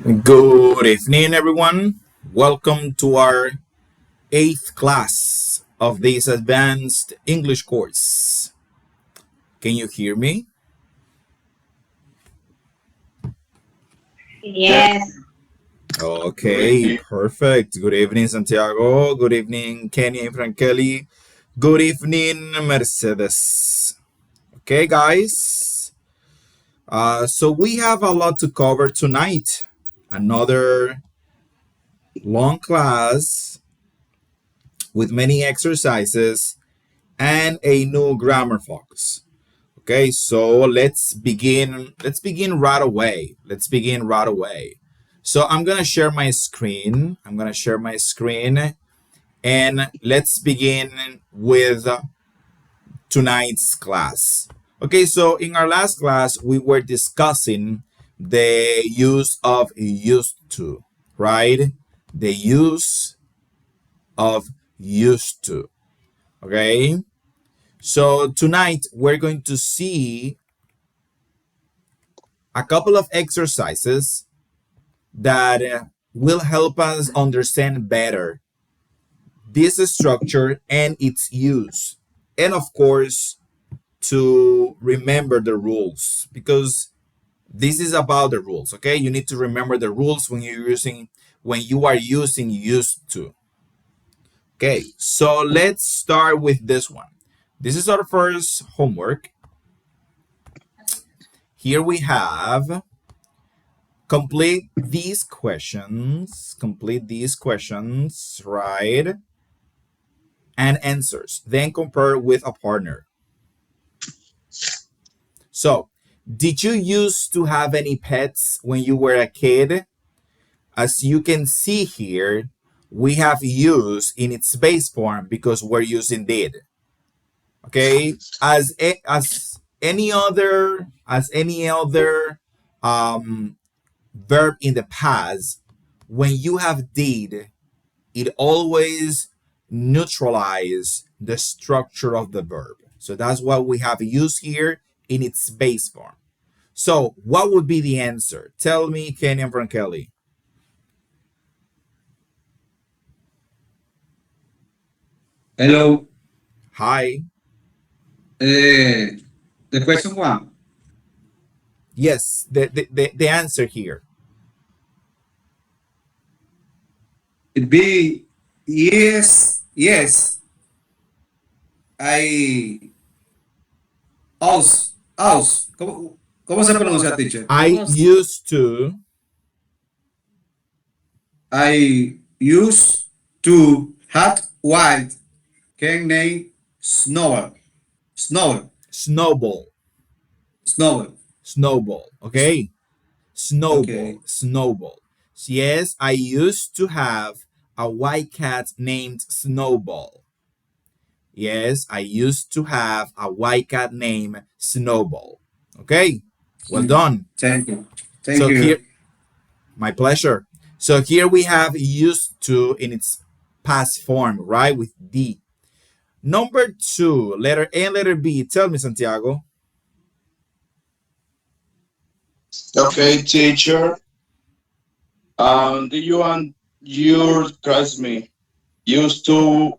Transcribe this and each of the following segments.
Good evening, everyone. Welcome to our eighth class of this advanced English course. Can you hear me? Yes. Okay, perfect. Good evening, Santiago. Good evening, Kenny and Frankeli. Good evening, Mercedes. Okay, guys. So we have a lot to cover tonight. Another long class with many exercises and a new grammar focus. Okay, so let's begin. Let's begin right away. So I'm gonna share my screen. And let's begin with tonight's class. Okay, so in our last class we were discussing the use of used to, right? The use of used to. Okay, so tonight we're going to see a couple of exercises that will help us understand better this structure and its use. And of course, to remember the rules, because this is about the rules, okay? You need to remember the rules when you are using used to. Okay, so let's start with this one. This is our first homework. Here we have complete these questions, right? And answers. Then compare with a partner. So, did you used to have any pets when you were a kid? As you can see here, we have used in its base form because we're using did. Okay, as any other verb in the past, when you have did, it always neutralize the structure of the verb. So that's what we have used here in its base form. So what would be the answer? Tell me, Kenny and Frankeli. Hello. Hi. The question one. Yes, the answer here. It be yes. I aus. ¿Cómo se pronuncia, teacher? I used to. I used to have white can name Snowball. Snowball. Snowball. Snowball. Okay. Okay. Snowball. Yes, I used to have a white cat named Snowball. Yes, I used to have a white cat named Snowball. Okay, well done. Thank you. So here, my pleasure. So here we have used to in its past form, right? With D. Number 2, letter A and letter B. Tell me, Santiago. Okay, teacher. Do you and your classmate used to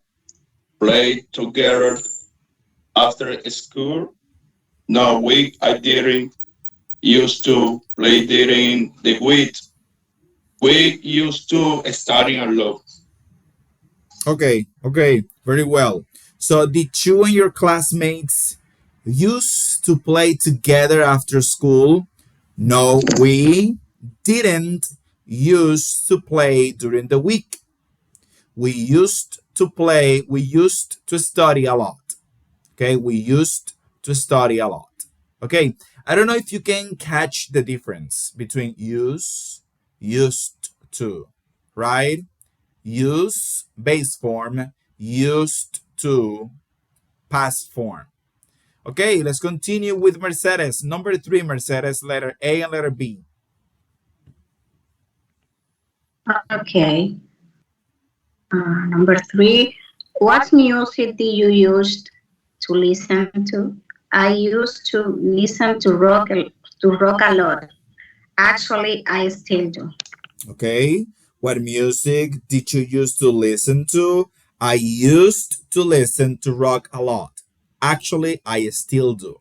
play together after school? No, I didn't used to play during the week. We used to study a lot. Okay, very well. So did you and your classmates used to play together after school? No, we didn't used to play during the week. We used to study a lot. Okay, we used to study a lot. Okay, I don't know if you can catch the difference between used to, right? Use, base form, used to, past form. Okay, let's continue with Mercedes. Number 3, Mercedes, letter A and letter B. Okay. Number 3. What music do you use to listen to? I used to listen to rock a lot. Actually, I still do. Okay. What music did you used to listen to? I used to listen to rock a lot. Actually, I still do.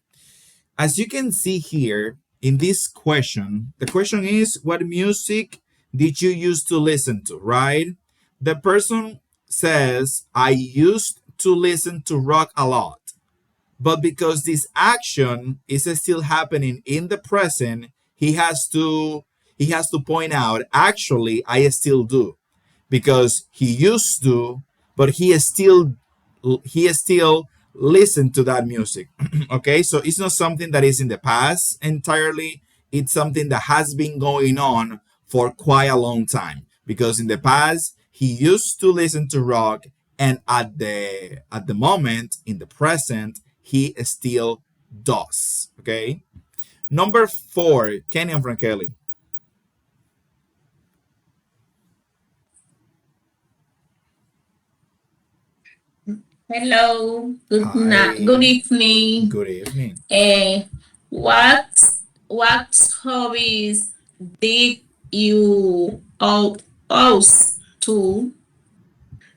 As you can see here in this question, the question is, what music did you used to listen to, right? The person says, I used to listen to rock a lot. But because this action is still happening in the present, he has to point out, actually I still do, because he used to, but he is still listen to that music. Okay, so it's not something that is in the past entirely. It's something that has been going on for quite a long time, because in the past he used to listen to rock, and at the moment in the present he still does. Okay, number 4, Kenny and Frankeli. Hello, good Hi, evening. good evening. Uh, what what hobbies did you all used to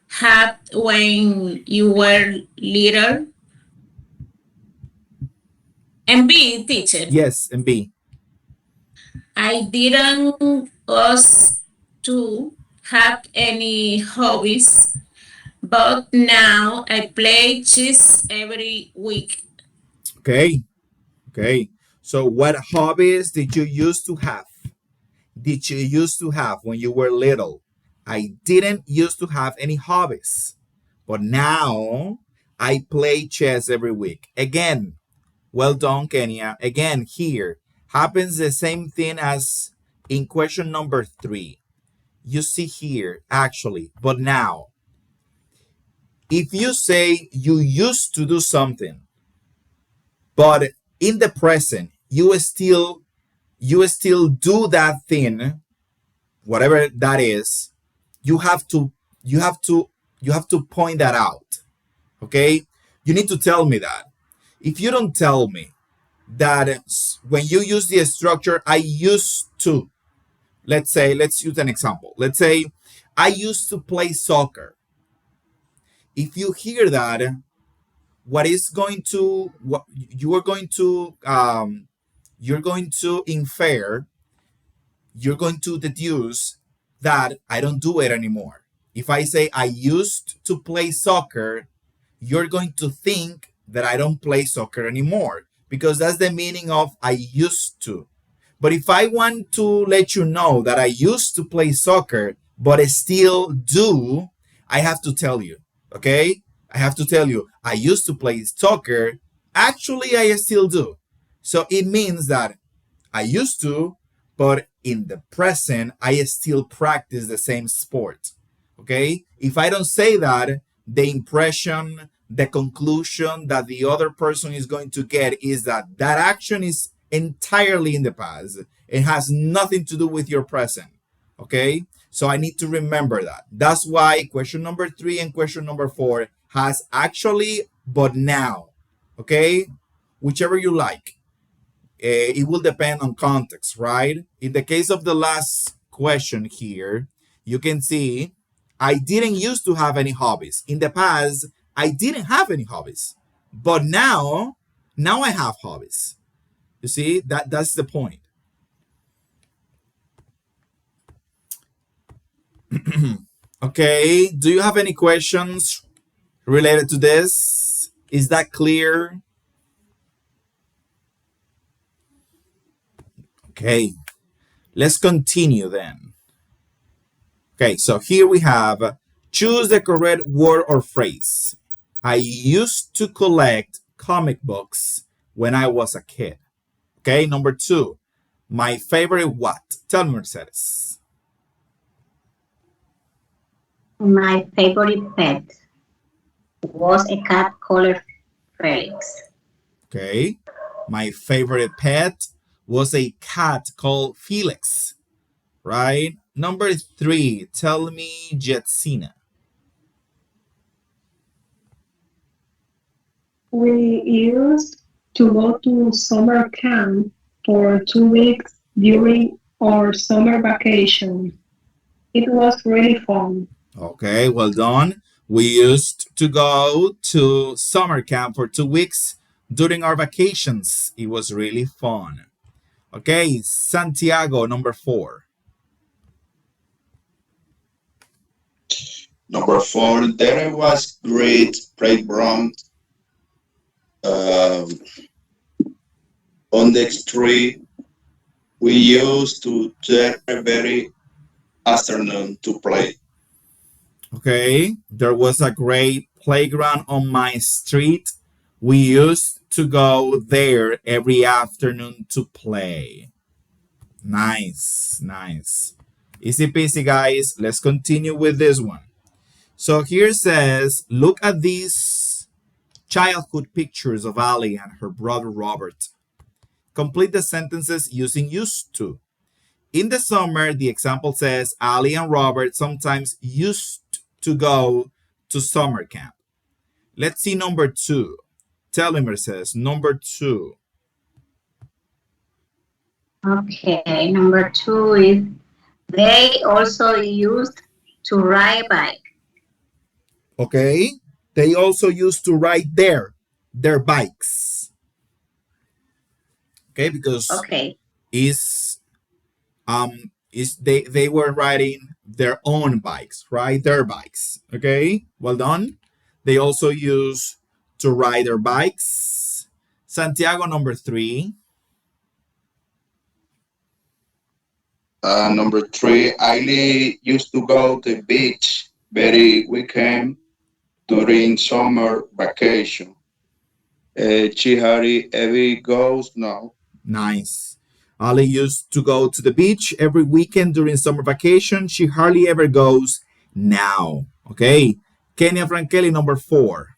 have when you were little? And be teacher. Yes, and B. I didn't used to have any hobbies, but now I play chess every week. Okay, okay. So, what hobbies did you used to have? Did you used to have when you were little? I didn't used to have any hobbies, but now I play chess every week. Again, well done, Kenya. Again, here happens the same thing as in question number 3. You see here, actually, but now, if you say you used to do something, but in the present, you still do that thing, whatever that is, you have to you have to you have to point that out. Okay, you need to tell me that. If you don't tell me that when you use the structure I used to, let's say, let's use an example, let's say I used to play soccer. If you hear that, what you are going to you're going to infer, you're going to deduce that I don't do it anymore. If I say I used to play soccer, you're going to think that I don't play soccer anymore, because that's the meaning of I used to. But if I want to let you know that I used to play soccer, but I still do, I have to tell you, okay? I have to tell you, I used to play soccer. Actually, I still do. So it means that I used to, but in the present, I still practice the same sport. Okay? If I don't say that, the impression, the conclusion that the other person is going to get is that that action is entirely in the past. It has nothing to do with your present. Okay? So I need to remember that. That's why question number 3 and question number 4 has actually, but now. Okay? Whichever you like. It will depend on context, right? In the case of the last question here, you can see I didn't used to have any hobbies. In the past, I didn't have any hobbies. But now I have hobbies. You see, that's the point. Okay, do you have any questions related to this? Is that clear? Okay, let's continue then. Okay, so here we have choose the correct word or phrase. I used to collect comic books when I was a kid. Okay, number 2, my favorite what? Tell me, Mercedes. My favorite pet was a cat called Felix. Okay, my favorite pet was a cat called Felix, right? Number 3, tell me, Jetsina. We used to go to summer camp for 2 weeks during our summer vacation. It was really fun. Okay, well done. We used to go to summer camp for 2 weeks during our vacations. It was really fun. Okay, Santiago, number 4. Number 4, there was great playground uh, on the street. We used to there very afternoon to play. Okay, there was a great playground on my street. We used to go there every afternoon to play. Nice, nice. Easy peasy, guys. Let's continue with this one. So here says, look at these childhood pictures of Ali and her brother Robert. Complete the sentences using used to. In the summer, the example says Ali and Robert sometimes used to go to summer camp. Let's see number 2. Tell me, Mercedes, number 2. Okay, number 2 is they also used to ride bike. Okay, they also used to ride their bikes. Okay, because Okay, is they were riding their own bikes, right? Their bikes. Okay, well done. They also use to ride their bikes. Santiago, number 3. Number 3, I used to go to the beach very weekend during summer vacation. She hardly ever goes now. Nice. Ali used to go to the beach every weekend during summer vacation. She hardly ever goes now. Okay. Kenya Frankeli, number 4.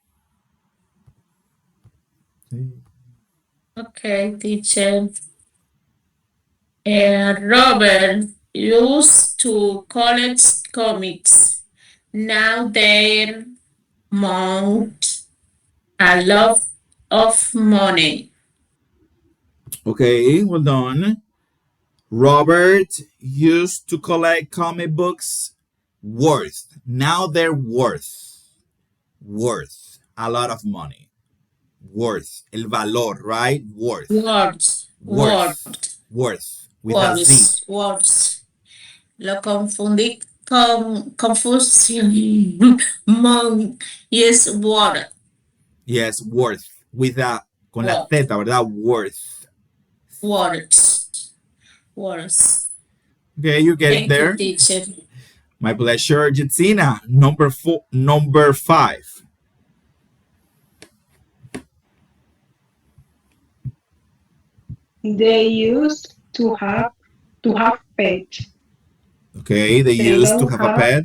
Okay, teacher. Robert used to collect comics. Now they're mount a lot of money. Okay, well done. Robert used to collect comic books worth. Now they're worth a lot of money. Worth. El valor, right? Worth. Words, Worth. Worth. With a Z. words. Lo confundí con confusión. Mon yes, water. Yes, worth. With a con la What? Z, ¿verdad? Worth. Words. Words. Okay, you get it Thank you, there. teacher. My pleasure, Jitsina. Number 5. They used to have pets. Okay, they They used to don't have a have pet.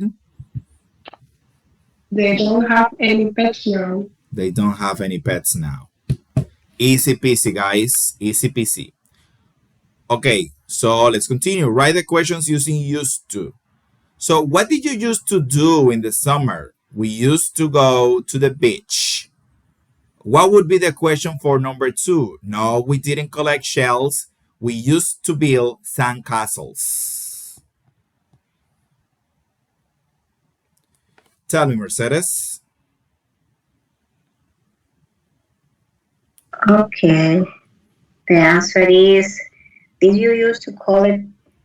they don't have any pets now. They don't have any pets now. Easy peasy, guys. Easy peasy. Okay, so let's continue. Write the questions using used to. So, what did you used to do in the summer? We used to go to the beach. What would be the question for number 2? No, we didn't collect shells. We used to build sandcastles. Tell me, Mercedes. okay. The answer is did you used to call it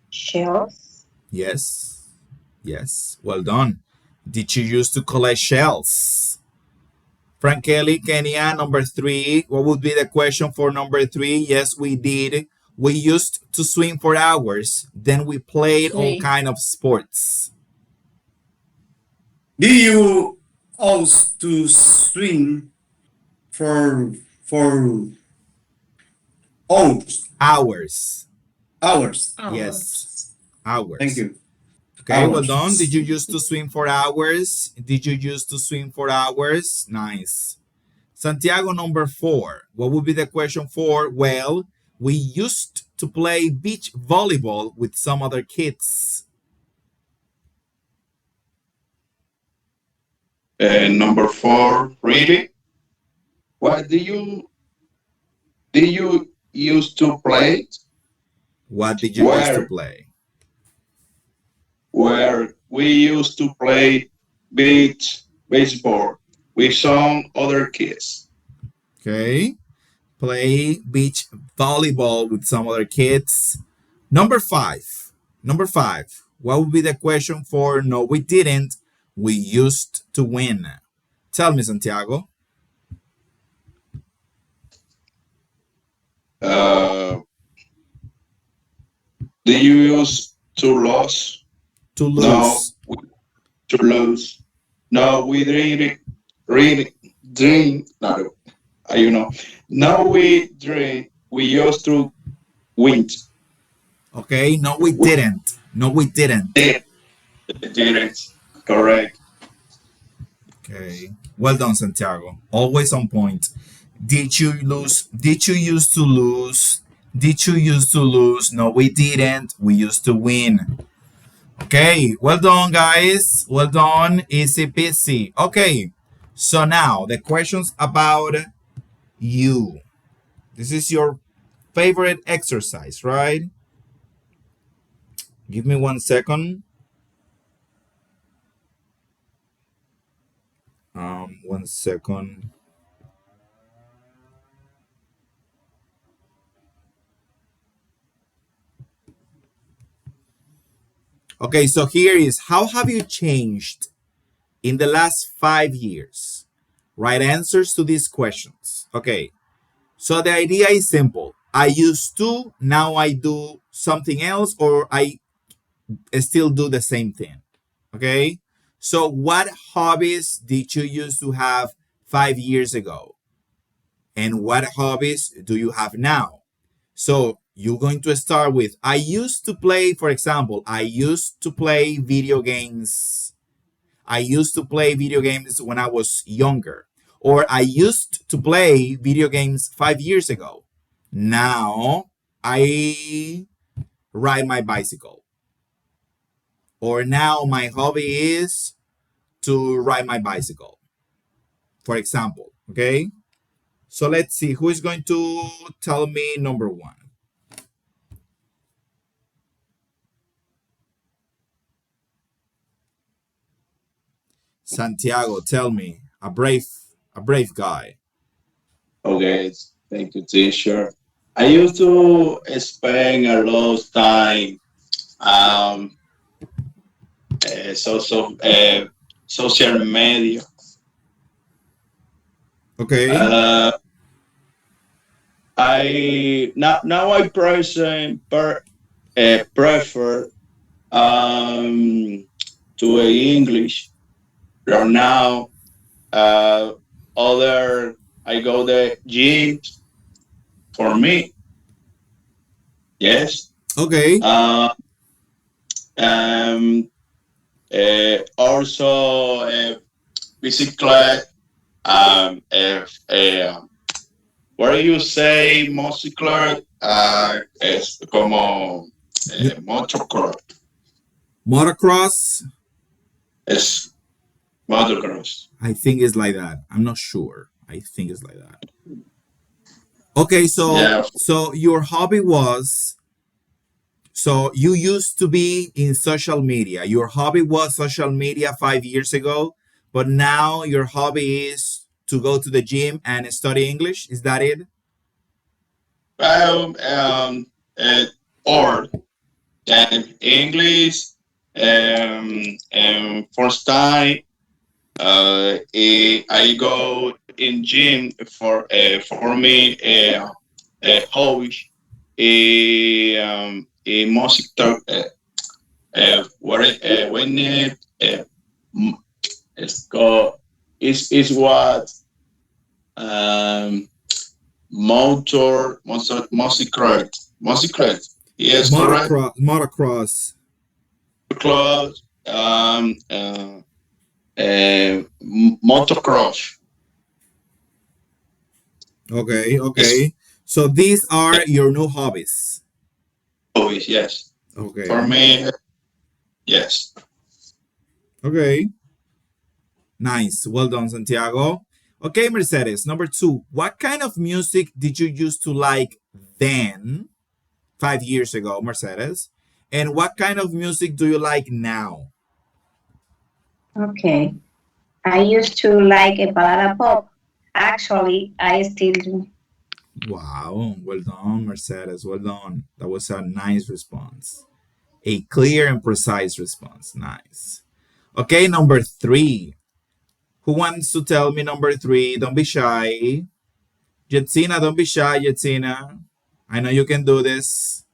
shells? Yes. Yes. Well done. Did you used to collect shells? Frankeli, Kenya, number 3. What would be the question for number 3? Yes, we did. We used to swim for hours. Then we played all 3. kind of sports. Did you also to swim for hours? Hours. Hours. Yes. Thank Hours. you. Okay, well done. Did you used to swim for hours? Did you used to swim for hours? Nice. Santiago, number 4. What would be the question for? Well, we used to play beach volleyball with some other kids. Number 4, really? What do you used to play? What did you used to Where play? where we used to play beach baseball with some other kids. Okay. Play beach volleyball with some other kids. Number five. Number five. What would be the question for no, we didn't. We used to win. Tell me, Santiago. Uh, do you use to lose? To No, lose. we to lose. No, we drink, drink. No, you know. No, we drink. We used to win. Okay. No, we We didn't. No, we didn't. didn't. Correct. Okay. Well done, Santiago. Always on point. Did you lose? Did you used to lose? Did you used to lose? No, we didn't. We used to win. Okay. Well done, guys. Well done. Easy peasy. Okay. So now the questions about you. This is your favorite exercise, right? Give me 1 second. 1 second. Okay, so here is how have you changed in the last 5 years? Write answers to these questions. Okay, so the idea is simple. I used to, now I do something else, or I still do the same thing. Okay, so what hobbies did you used to have 5 years ago? And what hobbies do you have now? So you're going to start with I used to play, for example, I used to play video games. I used to play video games when I was younger. Or I used to play video games 5 years ago. Now I ride my bicycle. Or now my hobby is to ride my bicycle, for example. Okay? So let's see who is going to tell me number one. Santiago, tell me, a brave guy. Okay. Thank you, teacher. I used to spend a lot of time um social media. Okay. Uh, now I prefer um to English. Right now, uh, other I go the gym for me. Yes. Okay. Uh, um. Also, bicycle. If what do you say, motocicleta? Es como motocross. Motocross. Es motocross. I think it's like that. I'm not sure. I think it's like that. Okay, so Yeah. so your hobby was so you used to be in social media. Your hobby was social media 5 years ago, but now your hobby is to go to the gym and study English. Is that it? Well, or English, first time, I go in gym for me, hobby, music, when m- it's called, is what, um, music, yes, correct. Motocross. Club, motocross. Okay, It's okay. So these are your new hobbies. always, yes. For Okay. me, yes. Okay. Nice. Well done, Santiago. Okay, Mercedes. Number two. What kind of music did you used to like then, 5 years ago, Mercedes? And what kind of music do you like now? Okay. I used to like a balada pop. Actually, I still do. Wow, well done, Mercedes. Well done. That was a nice response. A clear and precise response. Nice. Okay, number three. Who wants to tell me number three? Don't be shy. Jetsina, don't be shy, Jetsina. I know you can do this.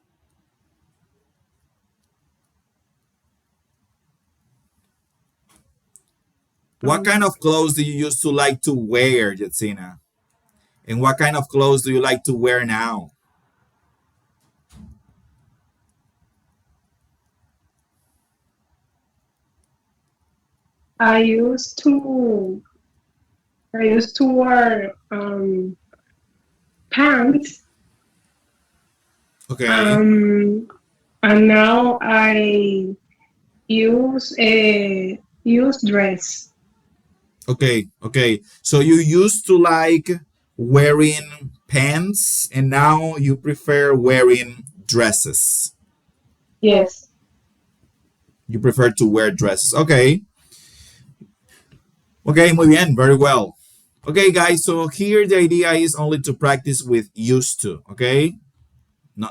What kind Um, of clothes do you used to like to wear, Jetsina? And what kind of clothes do you like to wear now? I used to I used to wear pants, Okay, um, and now I use dress. okay. So you used to like wearing pants and now you prefer wearing dresses. Yes. You prefer to wear dresses. Okay, muy bien, very well. Okay, guys, so here the idea is only to practice with used to, okay?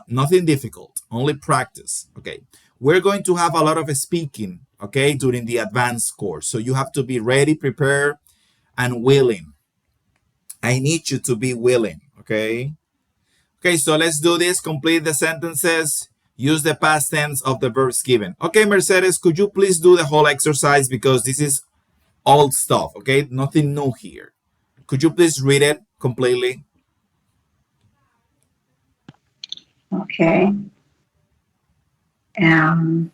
Nothing difficult, only practice, okay? We're going to have a lot of speaking, okay, during the advanced course. So you have to be ready, prepared, and willing. I need you to be willing, okay? Okay, so let's do this. Complete the sentences. Use the past tense of the verbs given. Okay, Mercedes, could you please do the whole exercise because this is old stuff, okay? Nothing new here. Could you please read it completely? Okay. Um,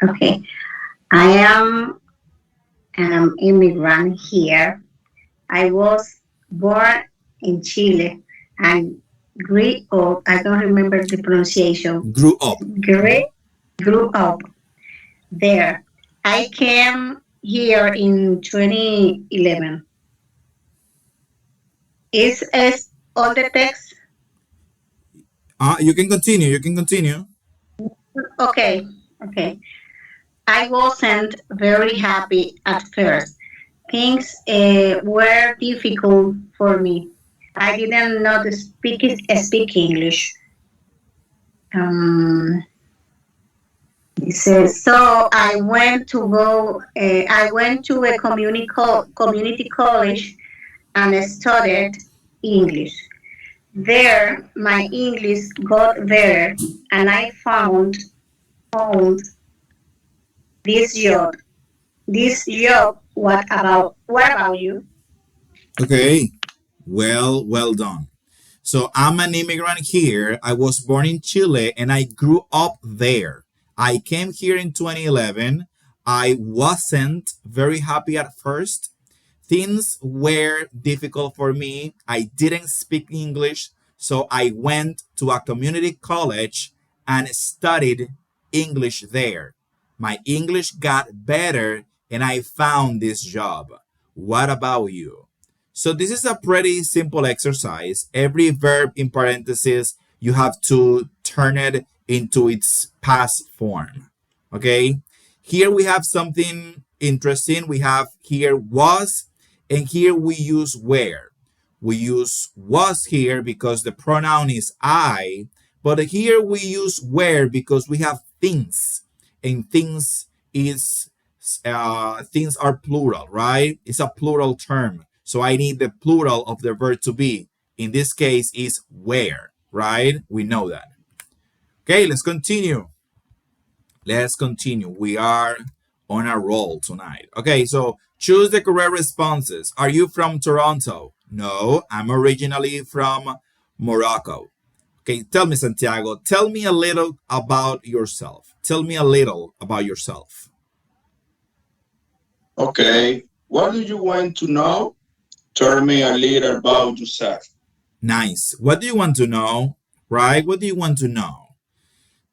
okay. I am an immigrant here. I was born in Chile and grew up, I don't remember the pronunciation, Grew up. grew, grew up there. I came here in 2011. Is all the text? You can continue. You can continue. Okay, okay. I wasn't very happy at first. Things were difficult for me. I didn't know to speak English. Um, it says, so I went to a community college and studied English. There, my English got better, and I found this job. This job. What about you? Okay. Well done. So I'm an immigrant here. I was born in Chile and I grew up there. I came here in 2011. I wasn't very happy at first. Things were difficult for me. I didn't speak English, so I went to a community college and studied English there. My English got better and I found this job. What about you? So this is a pretty simple exercise. Every verb in parentheses, you have to turn it into its past form. Okay? Here we have something interesting. We have here was, and here we use where. We use was here because the pronoun is I, but here we use where because we have things, and things are plural, right? It's a plural term. So I need the plural of the verb to be. In this case is where, right? We know that. Okay, let's continue. Let's continue. We are on a roll tonight. Okay, so choose the correct responses. Are you from Toronto? No, I'm originally from Morocco. Okay, tell me, Santiago, tell me a little about yourself. Tell me a little about yourself. Okay. What do you want to know? Tell me a little about yourself. Nice. What do you want to know? Right? What do you want to know?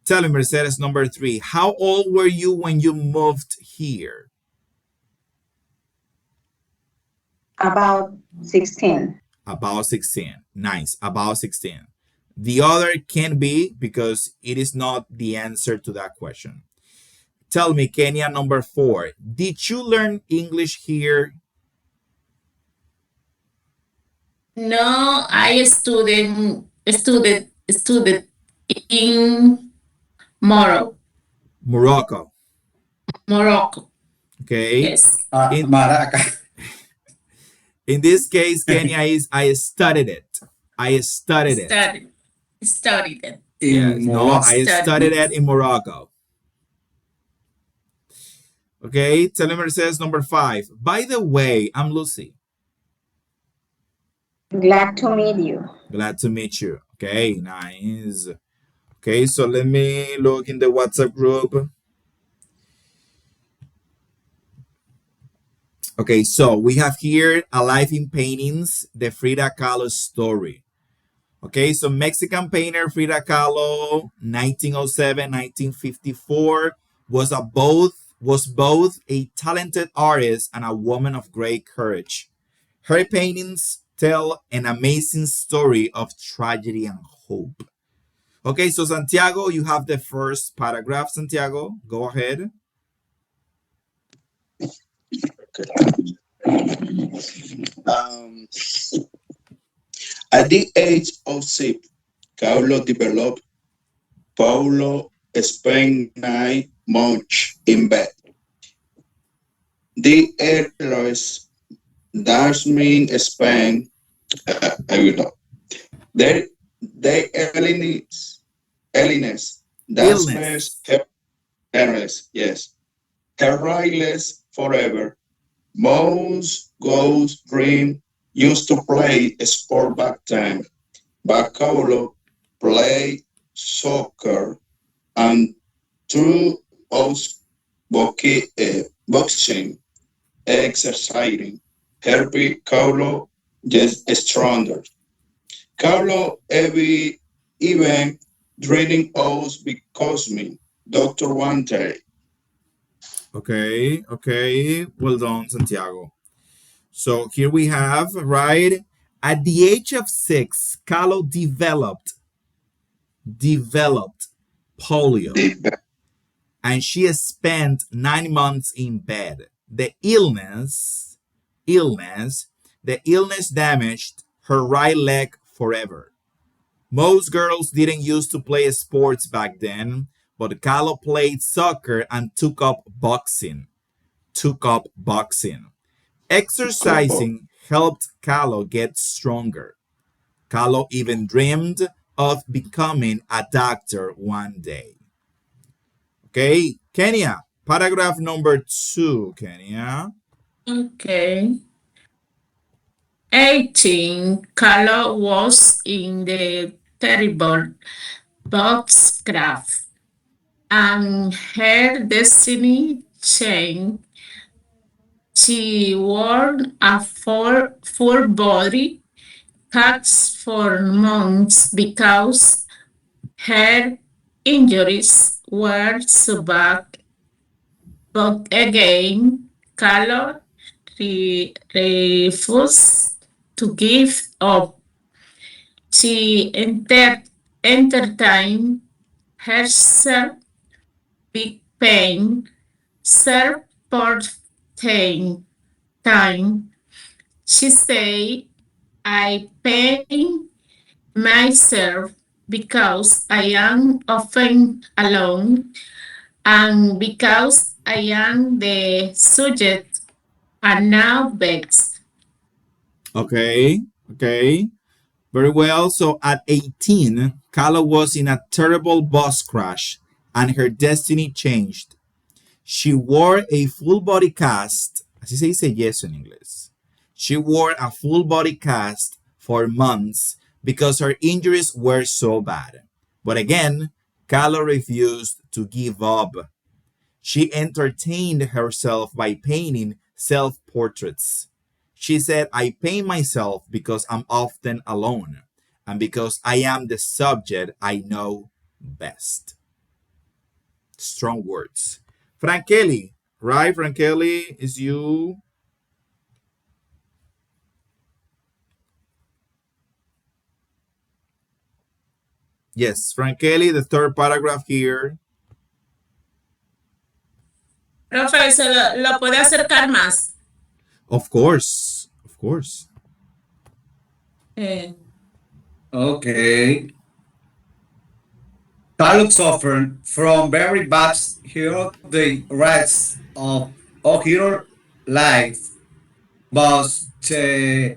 Tell me, Mercedes, number three. How old were you when you moved here? About 16. About 16. Nice. About 16. The other can be because it is not the answer to that question. Tell me, Kenya, number 4. Did you learn English here? No, I studied in Morocco. Morocco. Morocco. Okay. Yes. In Maraca. in this case, Kenya is I studied it. I studied it. Studied. Studied it. Yes. In No, I Morocco. studied Studied. it in Morocco. Okay. Telemer says number 5. By the way, I'm Lucy. Glad to meet you. Glad to meet you. Okay, nice. Okay, so let me look in the WhatsApp group. Okay, so we have here Alive in Paintings, the Frida Kahlo story. Okay, so Mexican painter Frida Kahlo, 1907, 1954, was both a talented artist and a woman of great courage. Her paintings tell an amazing story of tragedy and hope. Okay, so Santiago, you have the first paragraph. Santiago, go ahead. Um, at the age of 6, Carlo developed Paulo spent 9 months in bed. The earliest Dasmin spent, I will know, their, their illness, Dasmer's Illness. illness, yes, her forever. Most Ghost Dream used to play sport back then. Bacalo played soccer and through us boxing, exercising, helping Carlo get stronger. Carlo every even draining us because me, Dr. Wanted. Okay, okay. Well done, Santiago. So here we have, right? At the age of 6, Carlo developed polio, The and she spent 9 months in bed. Illness, the illness damaged her right leg forever. Most girls didn't used to play sports back then, but Carlo played soccer and Took up boxing. Exercising helped Carlo get stronger. Carlo even dreamed of becoming a doctor one day. Okay, Kenya, paragraph number 2, Kenya. Okay. 18. Color was in the terrible boxcraft, and her destiny changed. She wore a full body cast for months because her injuries were so bad. But again, Carlo refused to give up. She entertained herself with pain, self-portraying time. She said, I pain myself because I am often alone and because I am the subject and now vexed. Okay, okay. Very well. So at 18, Carlo was in a terrible bus crash and her destiny changed. She wore a full body cast. Así se dice yeso en inglés. She wore a full body cast for months because her injuries were so bad. But again, Carlo refused to give up. She entertained herself by painting self portraits. She said, I paint myself because I'm often alone and because I am the subject I know best. Strong words. Frankeli, right? Frankeli, is you. Yes, Frankeli, the third paragraph here. Profe, lo puede acercar más. Of course, of course. Eh, Okay. Carlos suffered from very bad health the rest of her life, but she,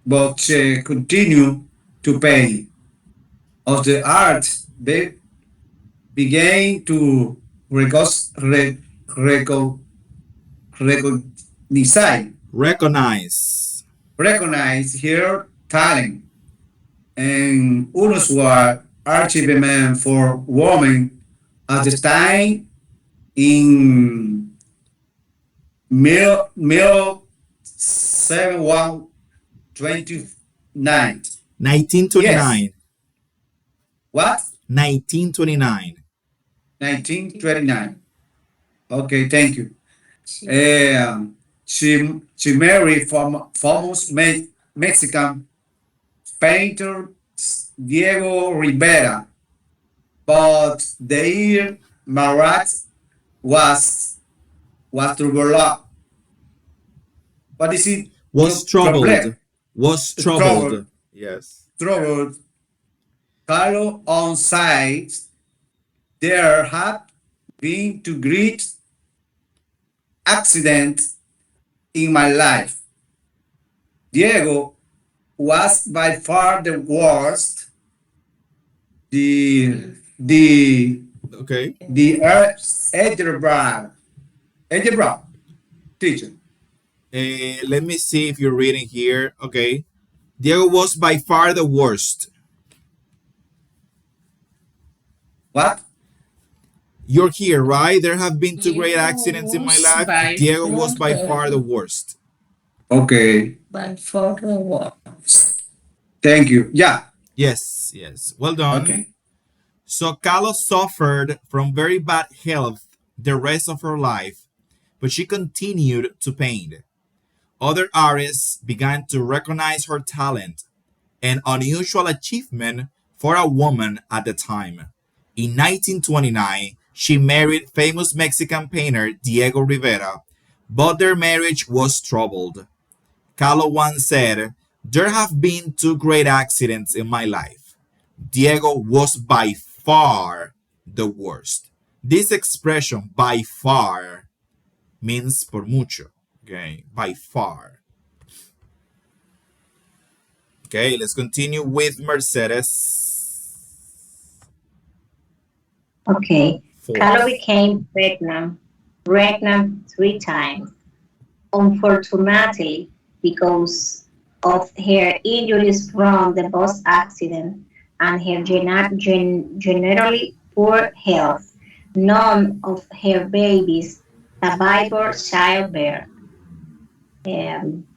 but she continued to pay. Of the art, they began to recognize, recognize, Recognize. recognize her talent and unusual achievement for women at the time in Mil 7129. Yes. 1929. What? 1929. 1929. Okay, thank you. She married famous Mexican painter Diego Rivera, but their marriage was was troubled. What is it? Was troubled. Trouble. Was Trouble. troubled. Yes. Troubled. Carlo on site. There had been two great accidents in my life. Diego was by far the worst. The Okay. the algebra teacher. Let me see if you're reading here. Okay. Diego was by far the worst. What? You're here, right? There have been two great Diego accidents in my was life. by Diego was far by far the worst. Okay. by far the worst. Thank you. Yeah. Yes, yes. Well done. Okay. So Carlos suffered from very bad health the rest of her life, but she continued to paint. Other artists began to recognize her talent, an unusual achievement for a woman at the time. In 1929, she married famous Mexican painter Diego Rivera, but their marriage was troubled. Kahlo once said, "There have been two great accidents in my life. Diego was by far the worst." This expression, by far, means por mucho. Okay, by far. Okay, let's continue with Mercedes. Okay. Carlo Fourth. became pregnant 3 times. Unfortunately, because of her injuries from the bus accident and her generally poor health, none of her babies survived childbirth.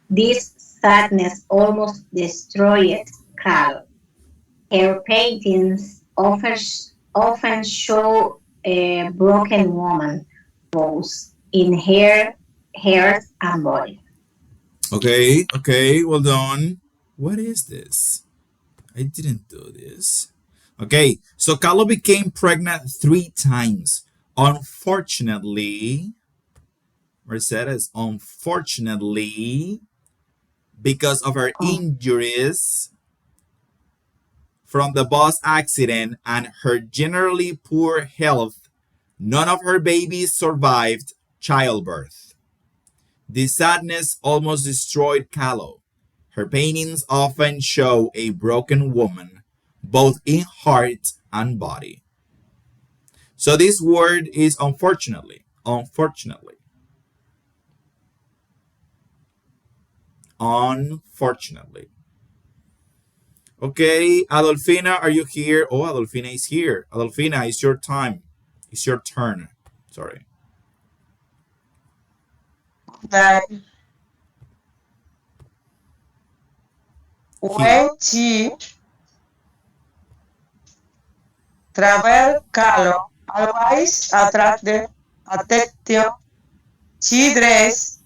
This sadness almost destroyed Carlo. Her paintings often show a broken woman, both in her hair and body. Okay, okay, well done. What is this? I didn't do this. Okay, so Kahlo became pregnant 3 times. Unfortunately, Mercedes, unfortunately, because of her Oh, injuries from the bus accident and her generally poor health, none of her babies survived childbirth. This sadness almost destroyed Kahlo. Her paintings often show a broken woman, both in heart and body. So this word is unfortunately. Unfortunately. Unfortunately. Okay, Adolfina, are you here? Oh, Adolfina is here. Adolfina, it's your time. It's your turn. Sorry. That Here. when she traveled, Kahlo always attracted attention. She dressed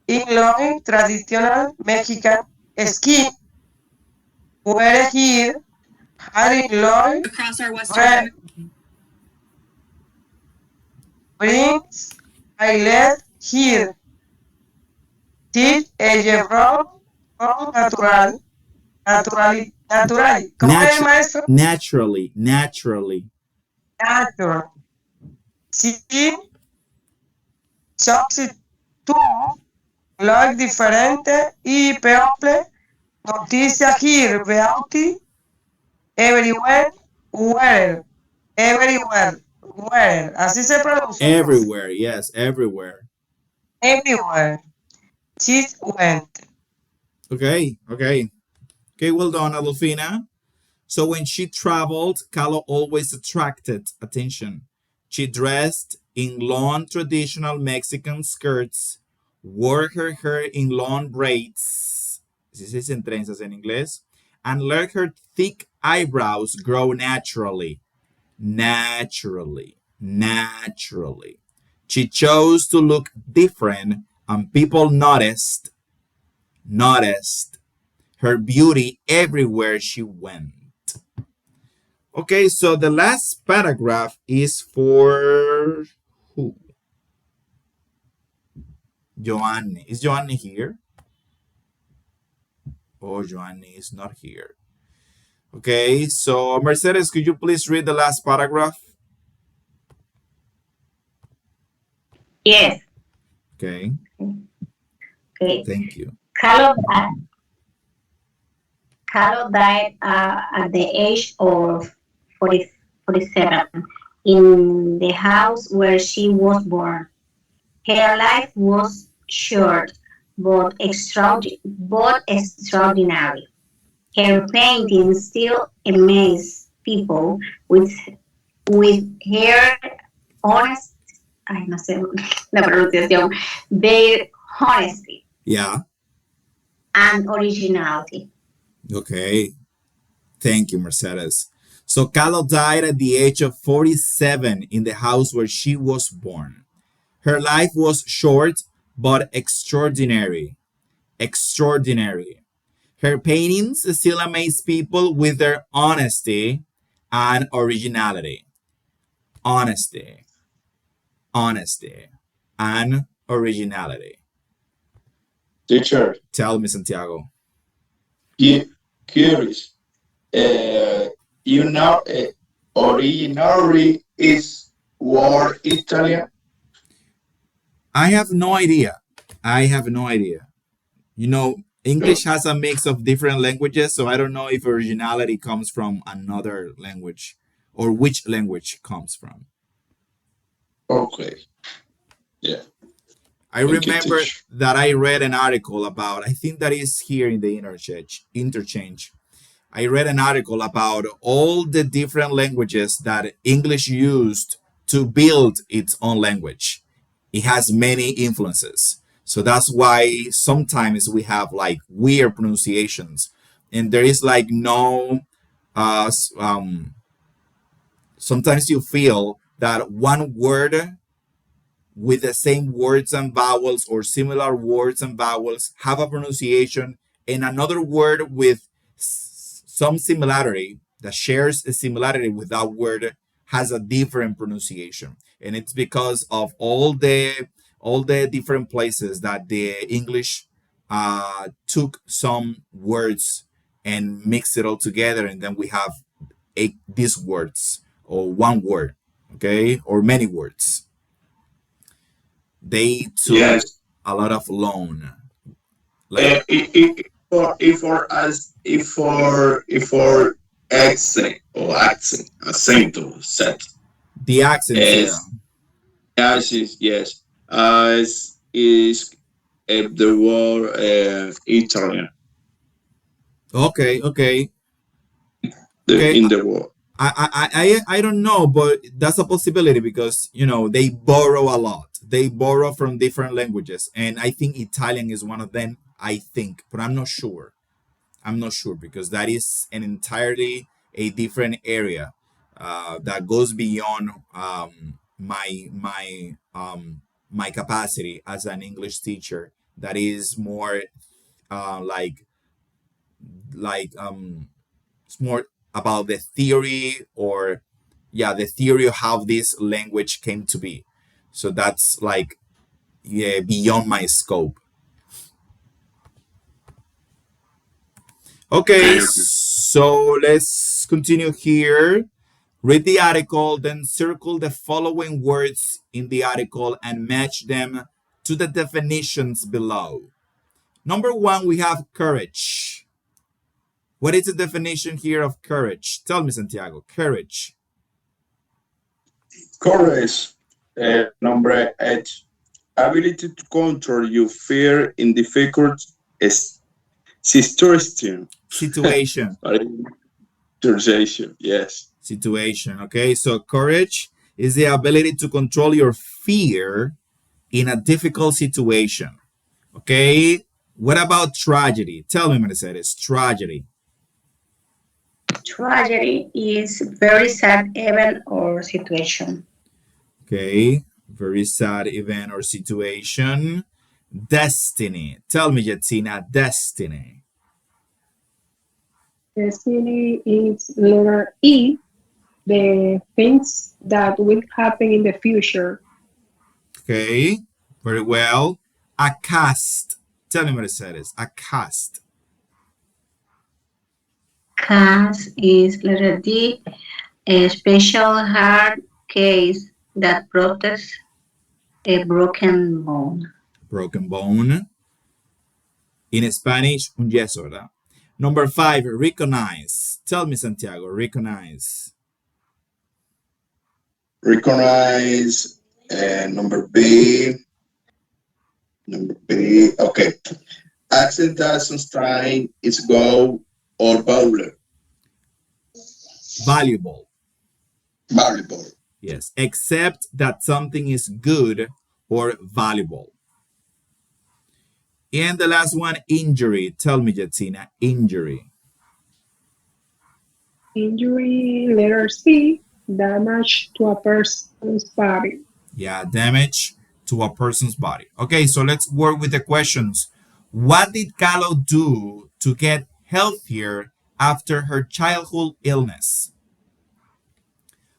in long traditional Mexican skin, wearing her hair in long brings I let here. Teach ella from natural. ¿Cómo es, Natu- maestro? naturally. Natural. She shocks to like diferente y people noticia here beauty everywhere where así se pronuncia Everywhere, yes, everywhere. everywhere she went. Okay, well done, Adolfina. So when she traveled, Kahlo always attracted attention. She dressed in long traditional Mexican skirts, wore her hair in long braids, si se dicen trenzas en inglés, and let her thick eyebrows grow naturally. Naturally. She chose to look different, and people noticed her beauty everywhere she went. Okay, so the last paragraph is for who? Joanne. Is Joanne here? Oh, Joanne is not here. Okay, so Mercedes, could you please read the last paragraph? Yes. Okay, Okay. thank you. Carlo, Carlo died at the age of 40, 47 in the house where she was born. Her life was short but extraordinary. Her paintings still amaze people with her honest, ay, no sé la pronunciación, their honesty Yeah, and originality. okay. Thank you, Mercedes. So Kahlo died at the age of 47 in the house where she was born. Her life was short but extraordinary. Extraordinary. Her paintings still amaze people with their honesty and originality. Honesty, honesty, and originality. Teacher, Tell me, Santiago. curious. Uh, you know, originally is word Italian. I have no idea. I have no idea. You know, English has a mix of different languages, so I don't know if originality comes from another language or which language comes from. Okay. Yeah. I Thank you, remember teacher. that I read an article about, I think that is here in the interchange. I read an article about all the different languages that English used to build its own language. It has many influences. So that's why sometimes we have like weird pronunciations. And there is like no, uh, sometimes you feel that one word with the same words and vowels or similar words and vowels have a pronunciation, and another word with some similarity that shares a similarity with that word has a different pronunciation, and it's because of all the different places that the English took some words and mixed it all together, and then we have these words or one word, okay, or many words. They took Yes. a lot of loan, like If for accent, set. the accents. Yeah. Yes. Yes. Is the word Italian Okay. the, Okay. in the world. I don't know, but that's a possibility because they borrow a lot. They borrow from different languages, and I think Italian is one of them. I think, but I'm not sure. I'm not sure because that is an entirely a different area that goes beyond my capacity as an English teacher. That is more like it's more about the theory or yeah the theory of how this language came to be. So that's like, yeah, beyond my scope. Okay, Okay, okay. so let's continue here. Read the article, then circle the following words in the article and match them to the definitions below. Number one, we have courage. What is the definition here of courage? Tell me, Santiago. Courage. Courage. Number eight. Ability to control your fear in difficult situation. Situation. Situation. Yes. Situation. Okay, so courage is the ability to control your fear in a difficult situation. Okay, what about tragedy? Tell me, Mercedes. Tragedy. Tragedy is very sad event or situation. Okay, very sad event or situation. Destiny. Tell me, Yatina. Destiny. Destiny is letter E, the things that will happen in the future. Okay, very well. A cast. Tell me, Mercedes. A cast. Cast is letter D, a special hard case that protects a broken bone. Broken bone. In Spanish, un yeso, ¿verdad? Number five, recognize. Tell me, Santiago. Recognize. Recognize. Number B. Number B. Okay. Accent that sustain its goal or valuable. Valuable. Valuable. Yes. Accept that something is good or valuable. And the last one, injury. Tell me, Jatina. Injury. Injury, letter C, damage to a person's body. Yeah, damage to a person's body. Okay, so let's work with the questions. What did Calo do to get healthier after her childhood illness?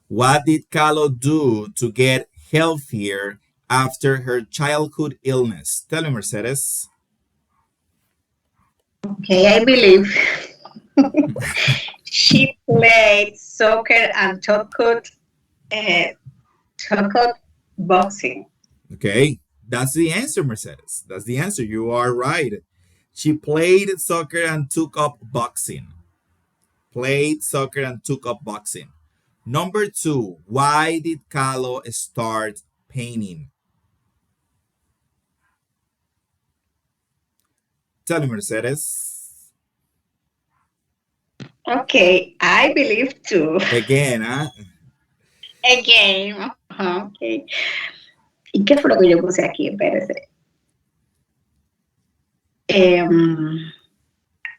What did Calo do to get healthier after her childhood illness? Tell me, Mercedes. Okay, I believe she played soccer and taught boxing. Okay, that's the answer, Mercedes. That's the answer. You are right. She played soccer and took up boxing. Played soccer and took up boxing. Number two, why did Calo start painting? Tell me, Mercedes. Okay, I believe too. Again, huh? Again. Okay. ¿Y qué fue lo que yo puse aquí? Espérese.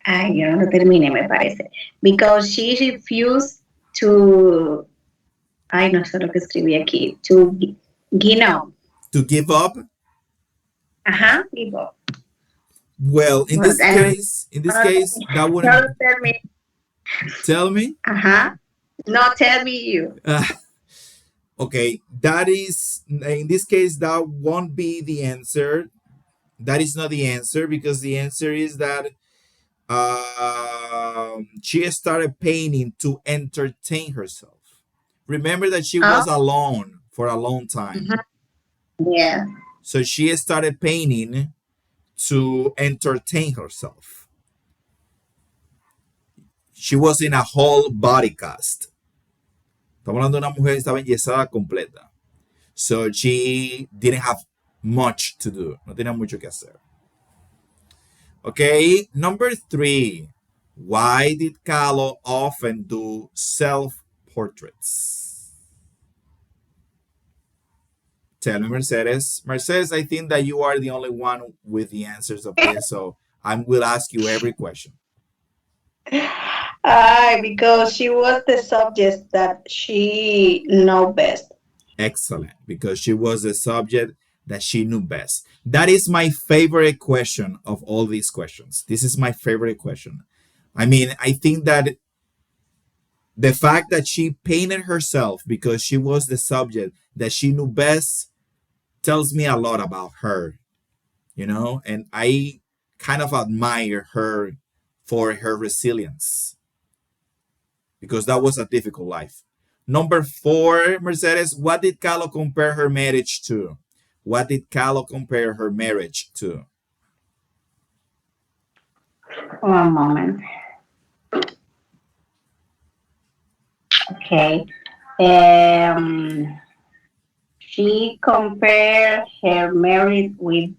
Ay, yo no lo terminé, me parece. Because she refused to. Ay, no sé lo que escribí aquí. To give up. To give up? Ajá, give up. Well, Well, in this case, that wouldn't. no tell me. Tell me. Ajá. No tell me you. Okay, that is in this case that won't be the answer. That is not the answer because the answer is that she started painting to entertain herself. Remember that she Oh. was alone for a long time. Yeah. So she started painting to entertain herself. She was in a whole body cast. Estamos hablando de una mujer que estaba enyesada completa. So she didn't have much to do. No tenía mucho que hacer. Okay, number three. Why did Calo often do self-portraits? Tell me, Mercedes. Mercedes, I think that you are the only one with the answers of this, so I will ask you every question. Because she was the subject that she know best. Excellent, because she was the subject that she knew best. That is my favorite question of all these questions. This is my favorite question. I mean, I think that the fact that she painted herself because she was the subject that she knew best tells me a lot about her, and I kind of admire her for her resilience because that was a difficult life. Number four, Mercedes, what did Calo compare her marriage to? What did Calo compare her marriage to? One moment. Okay. She compared her marriage with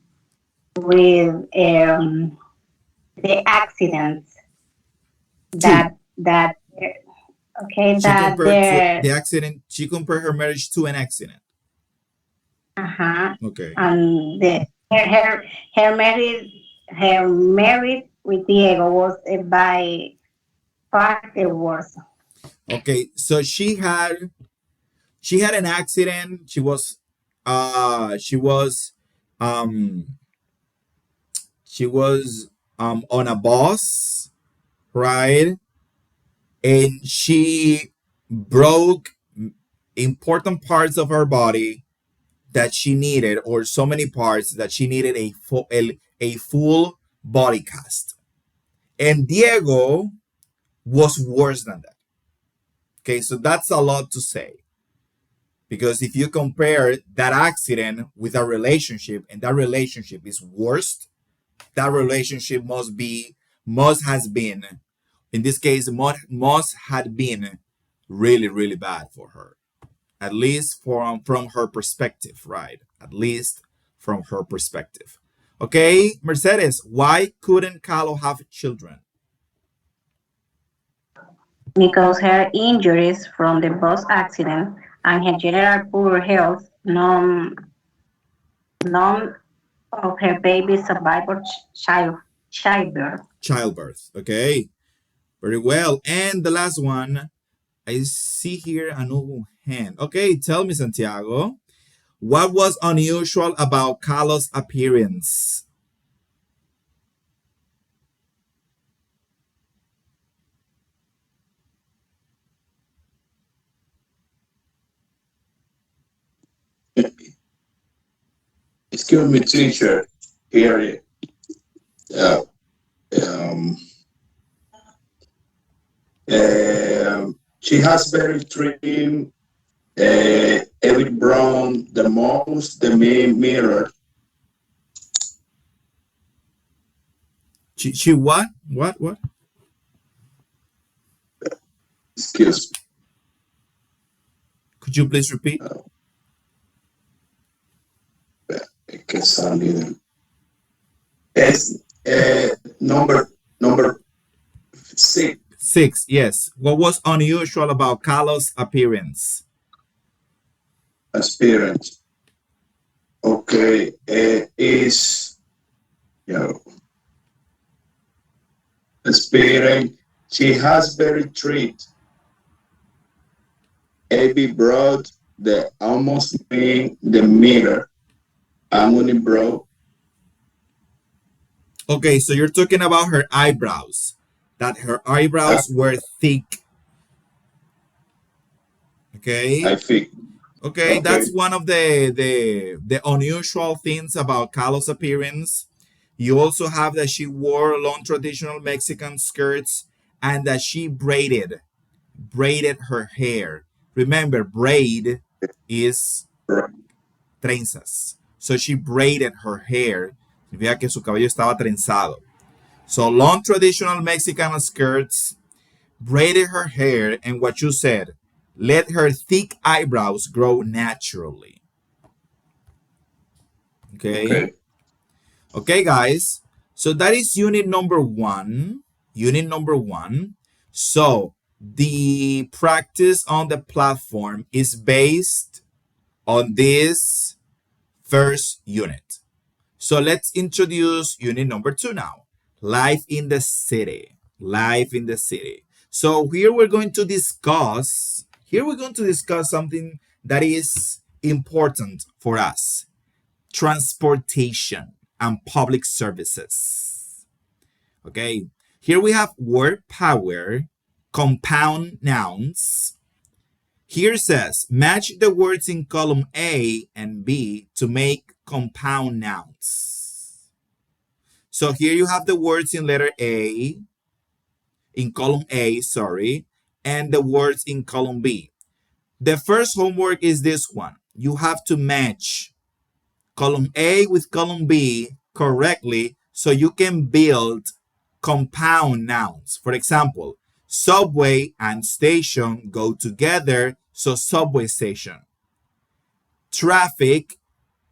the accidents Two. that okay She that compared to there the accident. She compared her marriage to an accident. uh-huh Okay. and the her marriage with Diego was by far the worst. Okay. So she had an accident. Um she was on a bus, right? And she broke important parts of her body that she needed, or so many parts that she needed a full body cast. And Diego was worse than that. Okay, so that's a lot to say. Because if you compare that accident with a relationship and that relationship is worst, that relationship must has been, in this case, must had been really, really bad for her. At least from her perspective, right? At least from her perspective. Okay, Mercedes, why couldn't Carlo have children? Because her injuries from the bus accident and her general poor health, none of her babies survived childbirth. Childbirth. Okay, very well. And the last one, I see here a new hand. Okay, tell me, Santiago, what was unusual about Carlos' appearance? Excuse me, teacher. Here, uh, um, she has very trim, every brown, the most, the mirror. She what? What? Excuse Could you please repeat? me. Que salida. Es number 6. Six, yes. What was unusual about Carlos' appearance? Experience. Okay, is, you know, experience. She has very treat. Abby brought the almost in the mirror. Harmony brought. Okay, so you're talking about her eyebrows. That her uh, eyebrows were thick. Okay. I think. Okay, Okay, that's one of the unusual things about Carlos' appearance. You also have that she wore long traditional Mexican skirts and that she braided her hair. Remember, braid is right. trenzas. So she braided her hair. Significa que su cabello estaba trenzado. So long traditional Mexican skirts, braided her hair, and what you said, let her thick eyebrows grow naturally. Okay. Okay. Okay, guys. So that is unit number one. Unit number one. So the practice on the platform is based on this first unit. So let's introduce unit number two now. Life in the city. Life in the city. So here we're going to discuss something that is important for us. Transportation and public services. Okay. Here we have word power, compound nouns. Here says, match the words in column A and B to make compound nouns. So here you have the words in letter A, in column A, sorry, and the words in column B. The first homework is this one. You have to match column A with column B correctly so you can build compound nouns. For example, subway and station go together, so subway station. Traffic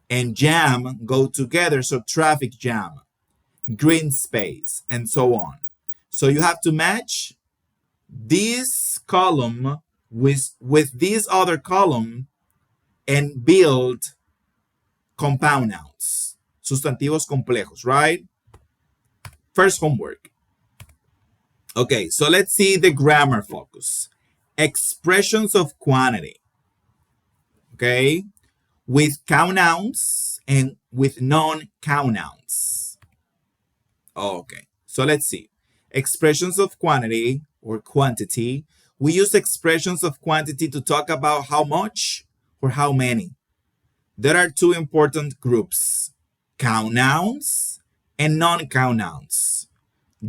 and jam go together, so traffic jam. Green space, and so on. So you have to match this column with this other column and build compound nouns, sustantivos complejos, right? First homework. Okay, so let's see the grammar focus. Expressions of quantity. Okay, with count nouns and with non-count nouns. Okay, so let's see. Expressions of quantity or quantity. We use expressions of quantity to talk about how much or how many. There are two important groups, count nouns and non-count nouns.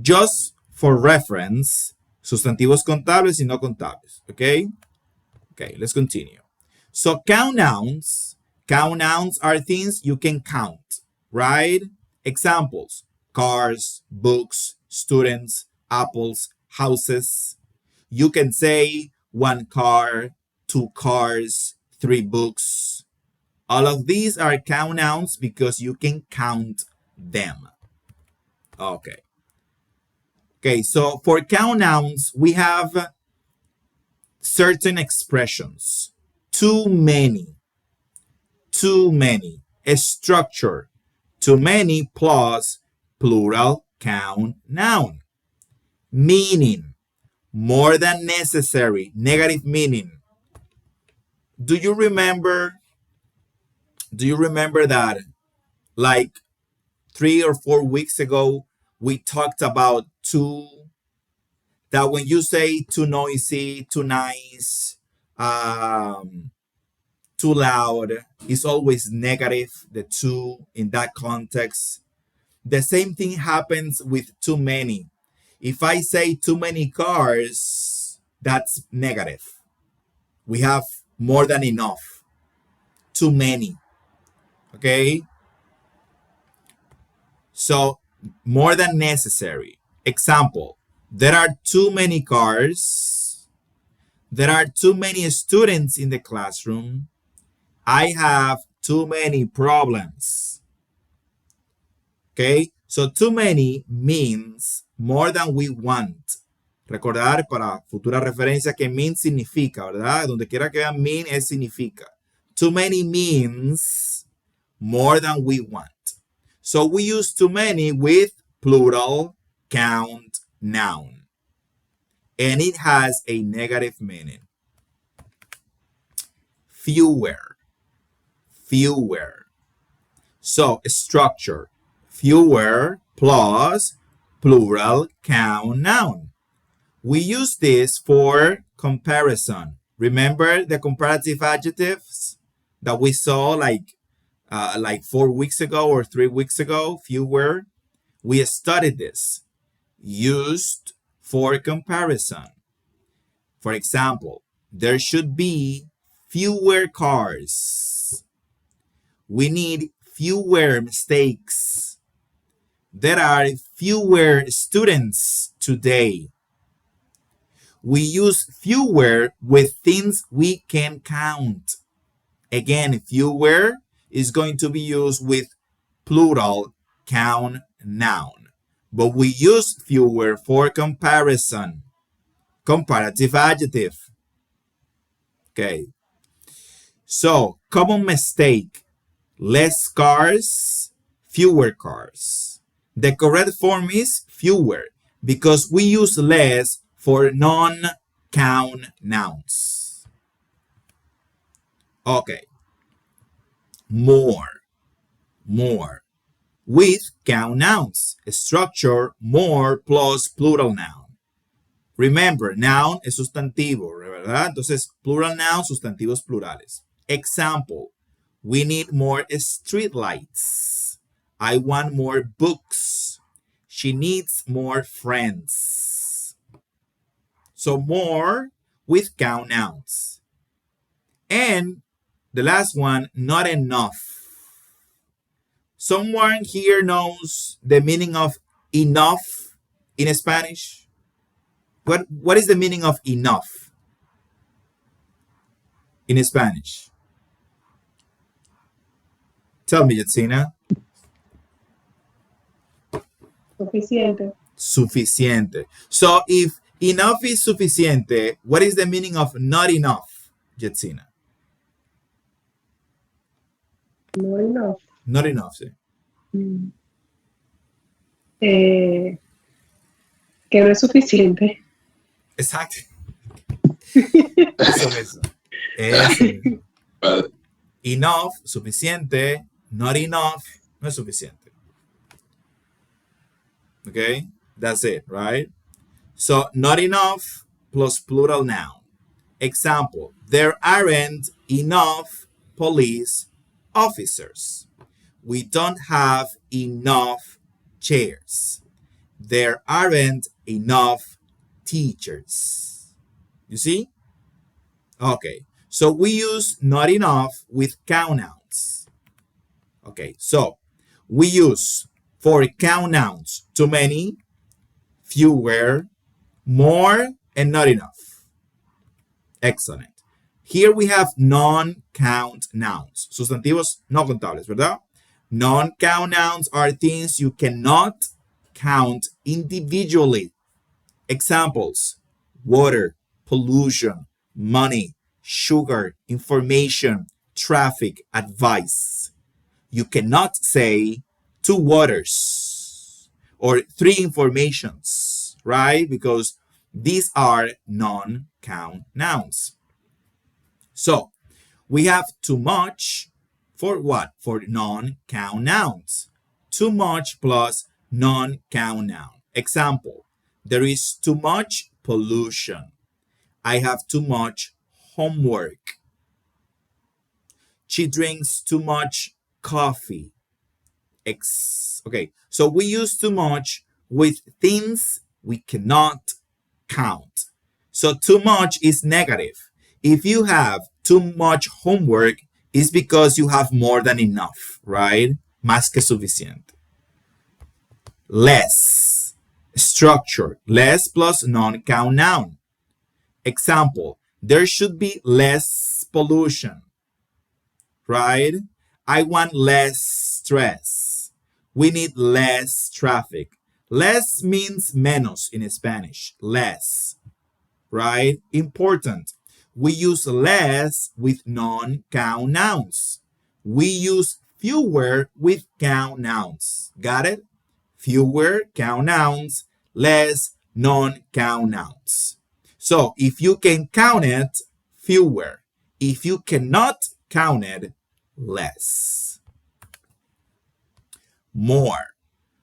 Just for reference, sustantivos contables y no contables, okay? Okay, let's continue. So count nouns are things you can count, right? Examples, cars, books, students, apples, houses. You can say one car, two cars, three books. All of these are count nouns because you can count them. Okay. Okay, so for count nouns, we have certain expressions. Too many. A structure. Too many plus plural count noun. Meaning. More than necessary. Negative meaning. Do you remember that like 3 or 4 weeks ago we talked about too, that when you say too noisy, too nice, too loud, it's always negative, the too in that context. The same thing happens with too many. If I say too many cars, that's negative. We have more than enough. Too many. Okay? So, more than necessary. Example, there are too many cars. There are too many students in the classroom. I have too many problems. Okay? So, too many means more than we want. Recordar para futura referencia que mean significa, ¿verdad? Donde quiera que vean mean es significa. Too many means more than we want. So we use too many with plural count noun. And it has a negative meaning. Fewer. So structure. Fewer plus plural count noun. We use this for comparison. Remember the comparative adjectives that we saw like 4 weeks ago or 3 weeks ago? Fewer. We studied this. Used for comparison. For example, there should be fewer cars. We need fewer mistakes. There are fewer students today. We use fewer with things we can count. Again, fewer is going to be used with plural count noun. But we use fewer for comparison. Comparative adjective. Okay. So, common mistake. Less cars, fewer cars. The correct form is fewer because we use less for non-count nouns. Okay. More. With count nouns. Structure more plus plural noun. Remember, noun es sustantivo, ¿verdad? Entonces, plural noun, sustantivos plurales. Example, we need more street lights. I want more books. She needs more friends. So more with count nouns. And the last one, not enough. Someone here knows the meaning of enough in Spanish? What is the meaning of enough in Spanish? Tell me, Yatsina. Suficiente. Suficiente. So if enough is suficiente, what is the meaning of not enough, Yatsina? No enough. Not enough, sí. Que no es suficiente. Exacto. Eso mismo. Eso mismo. But Enough, suficiente. Not enough, no es suficiente. Okay? That's it, right? So, not enough plus plural noun. Example, there aren't enough police officers. We don't have enough chairs. There aren't enough teachers. You see? Okay, so we use not enough with count nouns. Okay, so we use for count nouns too many, fewer, more, and not enough. Excellent. Here we have non-count nouns, sustantivos no contables, ¿verdad? Non-count nouns are things you cannot count individually. Examples, water, pollution, money, sugar, information, traffic, advice. You cannot say two waters or three informations, right? Because these are non-count nouns. So we have too much for what? For non-count nouns. Too much plus non-count noun. Example, there is too much pollution. I have too much homework. She drinks too much coffee. Okay, so we use too much with things we cannot count. So too much is negative. If you have too much homework, it's because you have more than enough, right? Más que suficiente. Less. Structure. Less plus non-count noun. Example, there should be less pollution, right? I want less stress. We need less traffic. Less means menos in Spanish. Less, right? Important. We use less with non-count nouns. We use fewer with count nouns. Got it? Fewer count nouns, less non-count nouns. So if you can count it, fewer. If you cannot count it, less. More.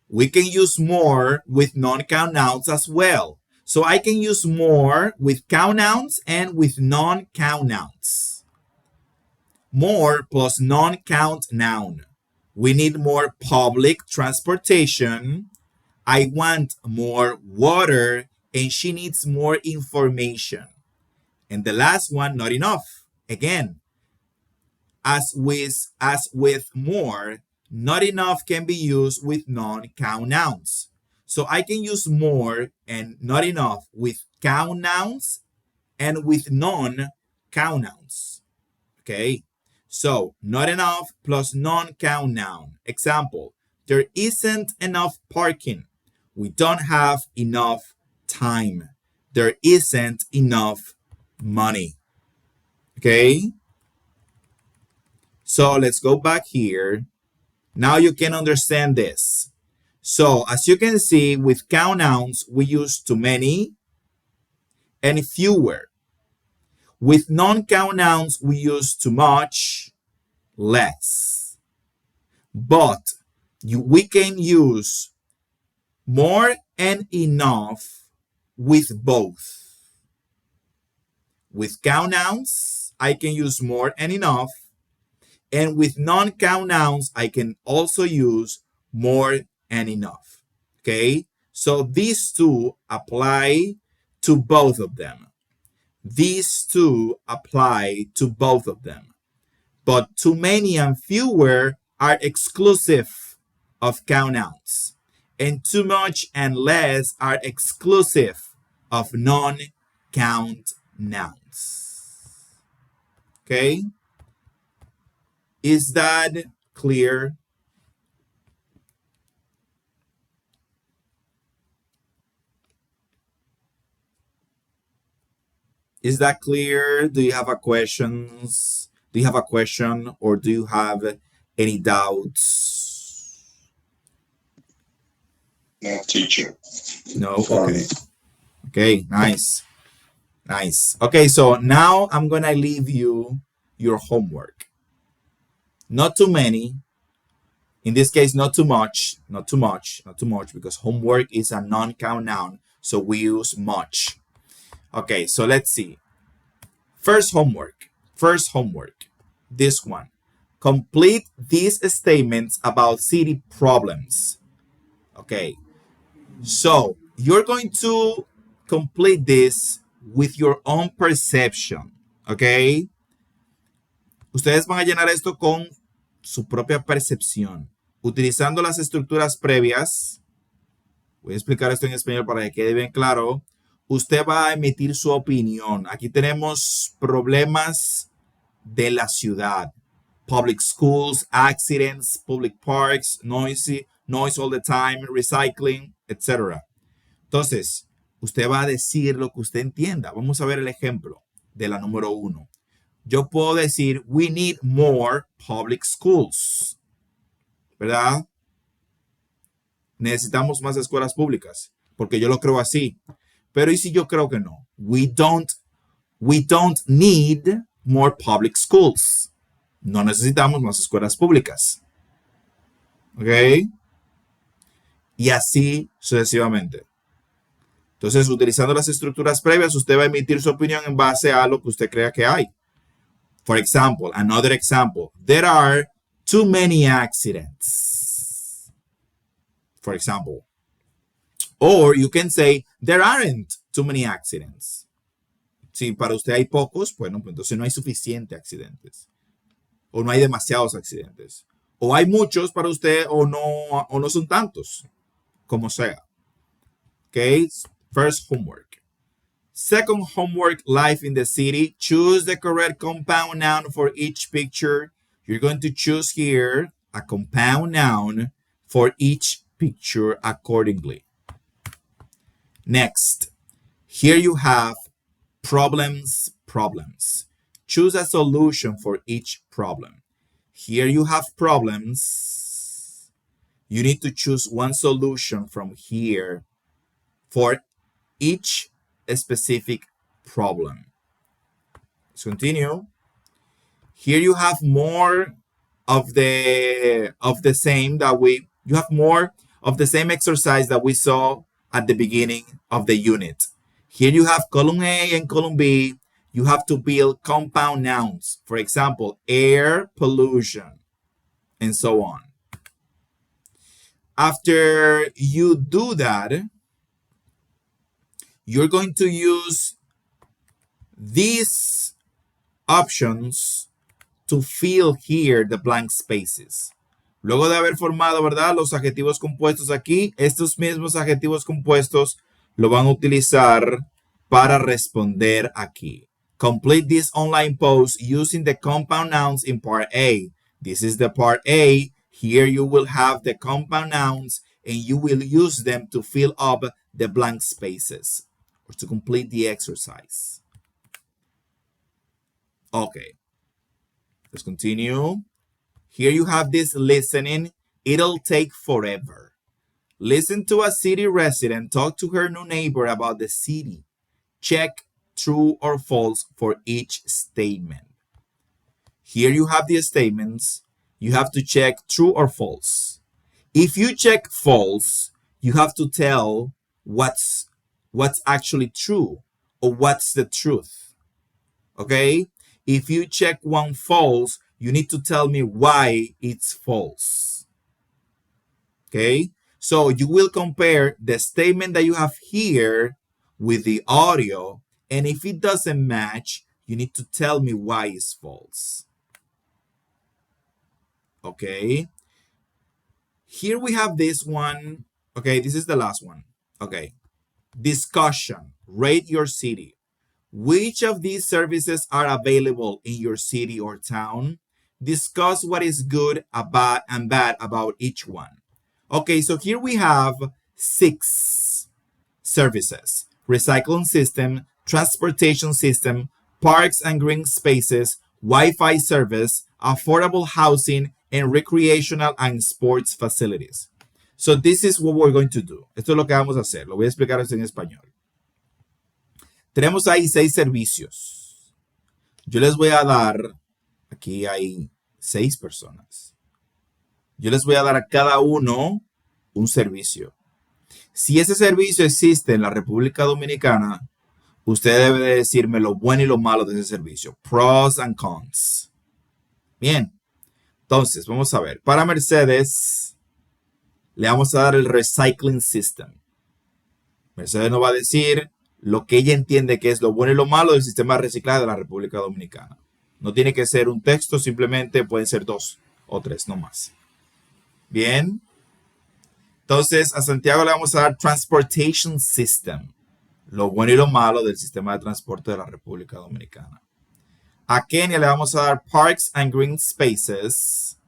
We can use more with non-count nouns as well. So I can use more with count nouns and with non-count nouns. More plus non-count noun. We need more public transportation. I want more water and she needs more information. And the last one, not enough. Again, as with more, not enough can be used with non-count nouns. So I can use more and not enough with count nouns and with non-count nouns. Okay, so not enough plus non-count noun. Example, there isn't enough parking. We don't have enough time. There isn't enough money. Okay, so let's go back here. Now you can understand this. So as you can see, with count nouns, we use too many and fewer. With non-count nouns, we use too much, less. But we can use more and enough with both. With count nouns, I can use more and enough. And with non-count nouns, I can also use more and enough. Okay? So these two apply to both of them. These two apply to both of them. But too many and fewer are exclusive of count nouns. And too much and less are exclusive of non-count nouns. Okay? Is that clear? Is that clear? Do you have a questions? Do you have a question or do you have any doubts? No, teacher. No? Okay. Okay, nice. Nice. Okay, so now I'm gonna leave you your homework. Not too many. In this case, not too much. Not too much. Not too much because homework is a non-count noun, so we use much. Okay, so let's see. First homework. First homework. This one. Complete these statements about city problems. Okay, so you're going to complete this with your own perception. Okay, ustedes van a llenar esto con su propia percepción, utilizando las estructuras previas. Voy a explicar esto en español para que quede bien claro. Usted va a emitir su opinión. Aquí tenemos problemas de la ciudad. Public schools, accidents, public parks, noise all the time, recycling, etc. Entonces, usted va a decir lo que usted entienda. Vamos a ver el ejemplo de la número 1. Yo puedo decir, we need more public schools. ¿Verdad? Necesitamos más escuelas públicas, porque yo lo creo así. Pero ¿y si yo creo que no? We don't need more public schools. No necesitamos más escuelas públicas. ¿Ok? Y así sucesivamente. Entonces, utilizando las estructuras previas, usted va a emitir su opinión en base a lo que usted crea que hay. For example, another example. There are too many accidents. For example. Or you can say, there aren't too many accidents. Si para usted hay pocos, bueno, pues entonces no hay suficientes accidentes. O no hay demasiados accidentes. O hay muchos para usted o no son tantos. Como sea. Okay, first homework. Second homework, life in the city. Choose the correct compound noun for each picture. You're going to choose here a compound noun for each picture accordingly. Next, here you have problems. Choose a solution for each problem. Here you have problems. You need to choose one solution from here for each specific problem. Let's continue. Here you have more of the same exercise that we saw at the beginning of the unit. Here you have column A and column B. You have to build compound nouns. For example, air pollution, and so on. After you do that, you're going to use these options to fill here the blank spaces. Luego de haber formado, ¿verdad?, los adjetivos compuestos aquí, estos mismos adjetivos compuestos lo van a utilizar para responder aquí. Complete this online post using the compound nouns in part A. This is the part A. Here you will have the compound nouns and you will use them to fill up the blank spaces or to complete the exercise. Okay, let's continue. Here you have this listening. It'll take forever. Listen to a city resident talk to her new neighbor about the city. Check true or false for each statement. Here you have the statements. You have to check true or false. If you check false, you have to tell what's what's actually true or what's the truth. Okay? If you check one false, you need to tell me why it's false. Okay? So you will compare the statement that you have here with the audio, and if it doesn't match, you need to tell me why it's false. Okay? Here we have this one. Okay, this is the last one. Okay. Discussion. Rate your city. Which of these services are available in your city or town? Discuss what is good about and bad about each one. Okay, so here we have 6 services: recycling system, transportation system, parks and green spaces, Wi-Fi service, affordable housing, and recreational and sports facilities. So this is what we're going to do. Esto es lo que vamos a hacer. Lo voy a explicar en español. Tenemos ahí 6 servicios. Yo les voy a dar, aquí hay 6 personas. Yo les voy a dar a cada uno un servicio. Si ese servicio existe en la República Dominicana, usted debe de decirme lo bueno y lo malo de ese servicio. Pros and cons. Bien. Entonces, vamos a ver. Para Mercedes, le vamos a dar el recycling system. Mercedes nos va a decir lo que ella entiende que es lo bueno y lo malo del sistema de reciclaje de la República Dominicana. No tiene que ser un texto, simplemente pueden ser 2 o 3, no más. Bien. Entonces, a Santiago le vamos a dar transportation system. Lo bueno y lo malo del sistema de transporte de la República Dominicana. A Kenia le vamos a dar parks and green spaces.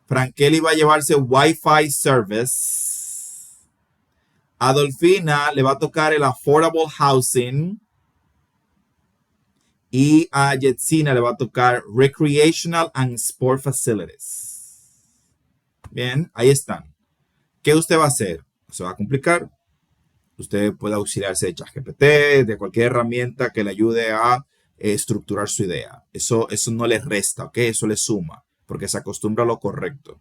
Frankeli va a llevarse Wi-Fi service. A Dolfina le va a tocar el affordable housing. Y a Yetsina le va a tocar recreational and sport facilities. Bien, ahí están. ¿Qué usted va a hacer? Se va a complicar. Usted puede auxiliarse de ChatGPT, de cualquier herramienta que le ayude a estructurar su idea. Eso no le resta, ¿ok? Eso le suma, porque se acostumbra a lo correcto.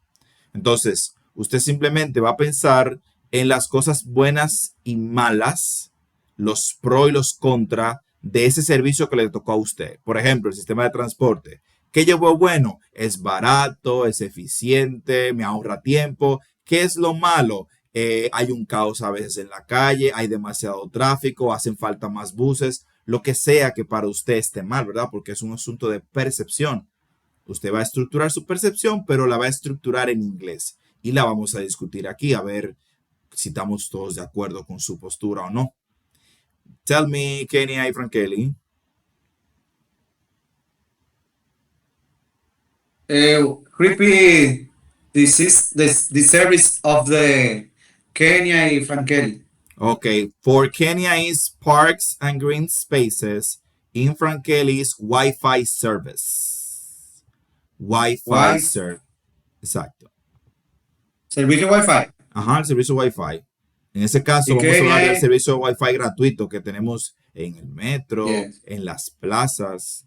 Entonces, usted simplemente va a pensar en las cosas buenas y malas, los pros y los contras de ese servicio que le tocó a usted. Por ejemplo, el sistema de transporte. ¿Qué llevó bueno? Es barato, es eficiente, me ahorra tiempo. ¿Qué es lo malo? Hay un caos a veces en la calle, hay demasiado tráfico, hacen falta más buses, lo que sea que para usted esté mal, ¿verdad? Porque es un asunto de percepción. Usted va a estructurar su percepción, pero la va a estructurar en inglés. Y la vamos a discutir aquí, a ver si estamos todos de acuerdo con su postura o no. Tell me, Kenia y Frankeli. Repeat the service of the Kenya y Frankeli. Okay, for Kenya is parks and green spaces. In Frankeli is Wi-Fi service. Wi-Fi service. Exacto. Servicio Wi-Fi. Ajá, el servicio Wi-Fi. En ese caso, vamos a hablar del servicio Wi-Fi gratuito que tenemos en el metro, en las plazas.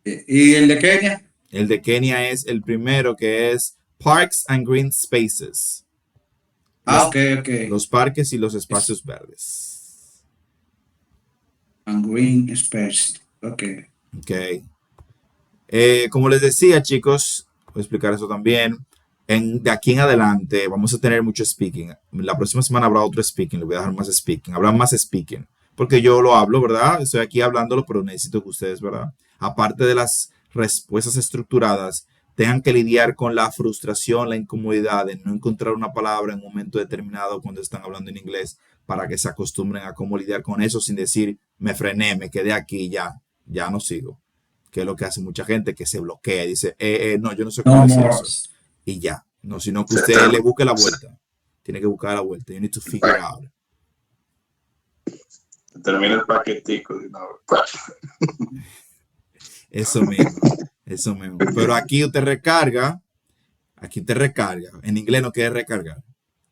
¿Y el de Kenia? El de Kenia es el primero, que es Parks and Green Spaces. Los parques y los espacios verdes. And green space. Ok. Como les decía, chicos, voy a explicar eso también. De aquí en adelante vamos a tener mucho speaking. La próxima semana habrá otro speaking. Le voy a dejar más speaking. Habrá más speaking. Porque yo lo hablo, ¿verdad? Estoy aquí hablándolo, pero necesito que ustedes, ¿verdad? Aparte de las respuestas estructuradas, tengan que lidiar con la frustración, la incomodidad de no encontrar una palabra en un momento determinado cuando están hablando en inglés, para que se acostumbren a cómo lidiar con eso sin decir, me frené, me quedé aquí, ya no sigo. Que es lo que hace mucha gente, que se bloquea y dice, no, yo no sé cómo decir eso. Y ya, no, sino que usted le busque la vuelta. Tiene que buscar la vuelta. You need to figure out. Termina el paquetico de una vez. Eso mismo. Pero aquí usted recarga. En inglés no quiere recargar.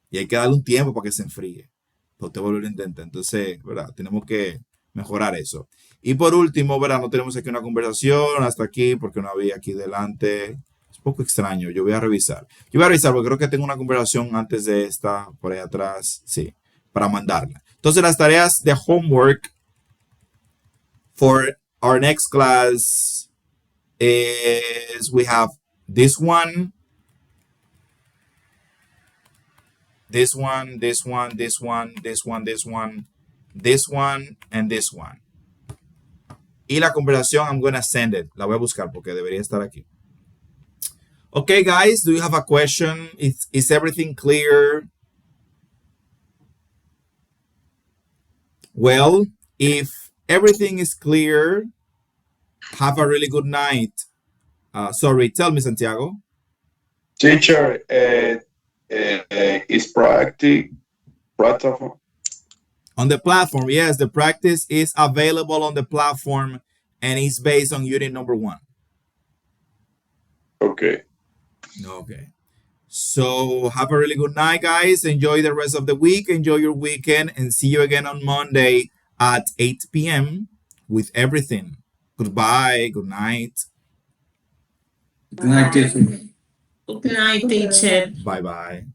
Y hay que darle un tiempo para que se enfríe. Para usted volver a intentar. Entonces, ¿verdad? Tenemos que mejorar eso. Y por último, ¿verdad? No tenemos aquí una conversación hasta aquí porque no había aquí delante. Es un poco extraño. Yo voy a revisar porque creo que tengo una conversación antes de esta, por ahí atrás. Sí, para mandarla. Entonces las tareas de homework for our next class is we have this one, this one, this one, this one, this one, this one, this one, and this one. Y la conversación, I'm gonna send it. La voy a buscar porque debería estar aquí. Okay, guys, do you have a question? Is everything clear? Well, if everything is clear, have a really good night. Sorry, tell me, Santiago. Teacher, is practice platform? On the platform, yes, the practice is available on the platform and it's based on unit number 1. Okay. Okay. So have a really good night, guys. Enjoy the rest of the week. Enjoy your weekend and see you again on Monday at 8 p.m. with everything. Goodbye. Good night. Good night, teacher. Good night, teacher. Bye bye.